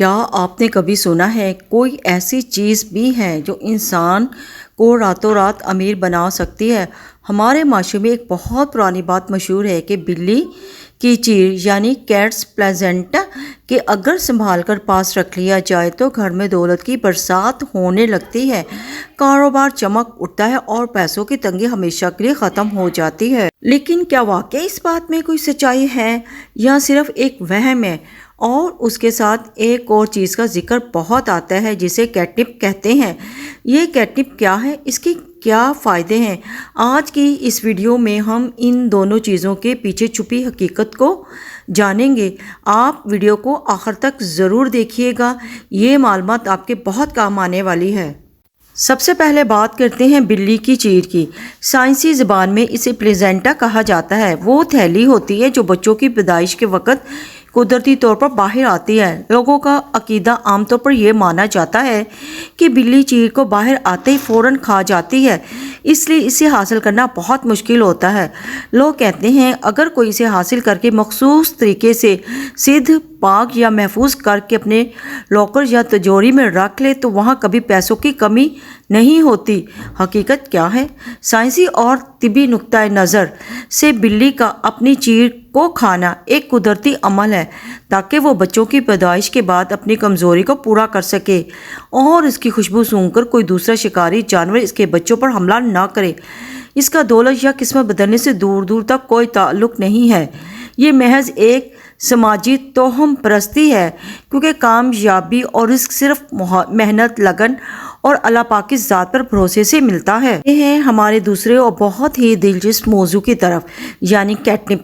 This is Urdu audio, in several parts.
کیا آپ نے کبھی سنا ہے کوئی ایسی چیز بھی ہے جو انسان کو راتوں رات امیر بنا سکتی ہے؟ ہمارے معاشرے میں ایک بہت پرانی بات مشہور ہے کہ بلی کی چیر یعنی کیٹس پلیزنٹ کہ اگر سنبھال کر پاس رکھ لیا جائے تو گھر میں دولت کی برسات ہونے لگتی ہے، کاروبار چمک اٹھتا ہے اور پیسوں کی تنگی ہمیشہ کے لیے ختم ہو جاتی ہے۔ لیکن کیا واقعی اس بات میں کوئی سچائی ہے یا صرف ایک وہم ہے؟ اور اس کے ساتھ ایک اور چیز کا ذکر بہت آتا ہے جسے کیٹنپ کہتے ہیں۔ یہ کیٹنپ کیا ہے؟ اس کے کیا فائدے ہیں؟ آج کی اس ویڈیو میں ہم ان دونوں چیزوں کے پیچھے چھپی حقیقت کو جانیں گے۔ آپ ویڈیو کو آخر تک ضرور دیکھیے گا، یہ معلومات آپ کے بہت کام آنے والی ہے۔ سب سے پہلے بات کرتے ہیں بلی کی چیر کی۔ سائنسی زبان میں اسے پلیزنٹا کہا جاتا ہے۔ وہ تھیلی ہوتی ہے جو بچوں کی پیدائش کے وقت قدرتی طور پر باہر آتی ہے۔ لوگوں کا عقیدہ عام طور پر یہ مانا جاتا ہے کہ بلی چیر کو باہر آتے ہی فوراً کھا جاتی ہے، اس لیے اسے حاصل کرنا بہت مشکل ہوتا ہے۔ لوگ کہتے ہیں اگر کوئی اسے حاصل کر کے مخصوص طریقے سے سدھ پاک یا محفوظ کر کے اپنے لاکر یا تجوری میں رکھ لے تو وہاں کبھی پیسوں کی کمی نہیں ہوتی۔ حقیقت کیا ہے؟ سائنسی اور طبی نقطۂ نظر سے بلی کا اپنی چیر کو کھانا ایک قدرتی عمل ہے تاکہ وہ بچوں کی پیدائش کے بعد اپنی کمزوری کو پورا کر سکے اور اس کی خوشبو سونگھ کر کوئی دوسرا شکاری جانور اس کے بچوں پر حملہ نہ کرے۔ اس کا دولت یا قسمت بدلنے سے دور دور تک کوئی تعلق نہیں ہے، یہ محض ایک سماجی توہم پرستی ہے، کیونکہ کامیابی اور رزق صرف محنت، لگن اور اللہ پاک کی ذات پر بھروسے سے ملتا ہے۔ یہ ہے ہمارے دوسرے اور بہت ہی دلچسپ موضوع کی طرف، یعنی کیٹنپ۔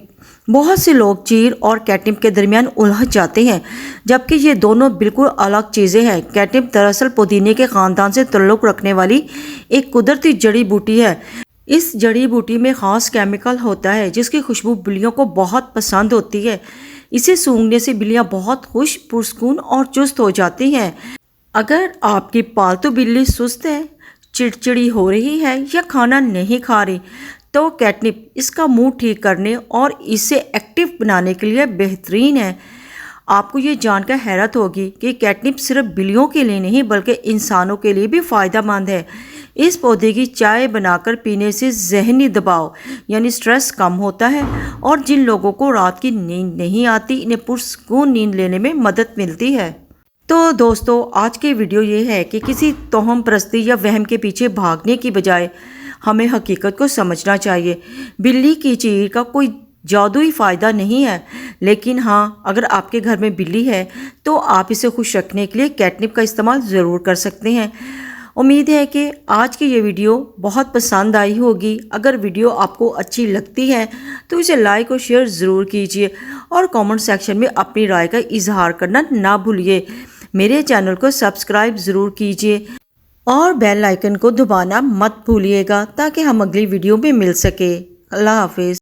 بہت سے لوگ چیر اور کیٹنپ کے درمیان الجھ جاتے ہیں، جبکہ یہ دونوں بالکل الگ چیزیں ہیں۔ کیٹنپ دراصل پودینے کے خاندان سے تعلق رکھنے والی ایک قدرتی جڑی بوٹی ہے۔ اس جڑی بوٹی میں خاص کیمیکل ہوتا ہے جس کی خوشبو بلیوں کو بہت پسند ہوتی ہے۔ اسے سونگھنے سے بلیاں بہت خوش، پرسکون اور چست ہو جاتی ہیں۔ اگر آپ کی پالتو بلی سست ہے، چڑچڑی ہو رہی ہے یا کھانا نہیں کھا رہی تو کیٹنپ اس کا موڈ ٹھیک کرنے اور اسے ایکٹیو بنانے کے لیے بہترین ہے۔ آپ کو یہ جان کر حیرت ہوگی کہ کیٹنپ صرف بلیوں کے لیے نہیں بلکہ انسانوں کے لیے بھی فائدہ مند ہے۔ اس پودے کی چائے بنا کر پینے سے ذہنی دباؤ یعنی سٹریس کم ہوتا ہے اور جن لوگوں کو رات کی نیند نہیں آتی انہیں پرسکون نیند لینے میں مدد ملتی ہے۔ تو دوستو، آج کی ویڈیو یہ ہے کہ کسی توہم پرستی یا وہم کے پیچھے بھاگنے کی بجائے ہمیں حقیقت کو سمجھنا چاہیے۔ بلی کی چیر کا کوئی جادوئی فائدہ نہیں ہے، لیکن ہاں اگر آپ کے گھر میں بلی ہے تو آپ اسے خوش رکھنے کے لیے کیٹنپ کا استعمال ضرور کر سکتے ہیں۔ امید ہے کہ آج کی یہ ویڈیو بہت پسند آئی ہوگی۔ اگر ویڈیو آپ کو اچھی لگتی ہے تو اسے لائک اور شیئر ضرور کیجیے اور کامنٹ سیکشن میں اپنی رائے کا اظہار کرنا نہ بھولیے۔ میرے چینل کو سبسکرائب ضرور کیجیے اور بیل آئیکن کو دبانا مت بھولیے گا تاکہ ہم اگلی ویڈیو میں مل سکے۔ اللہ حافظ۔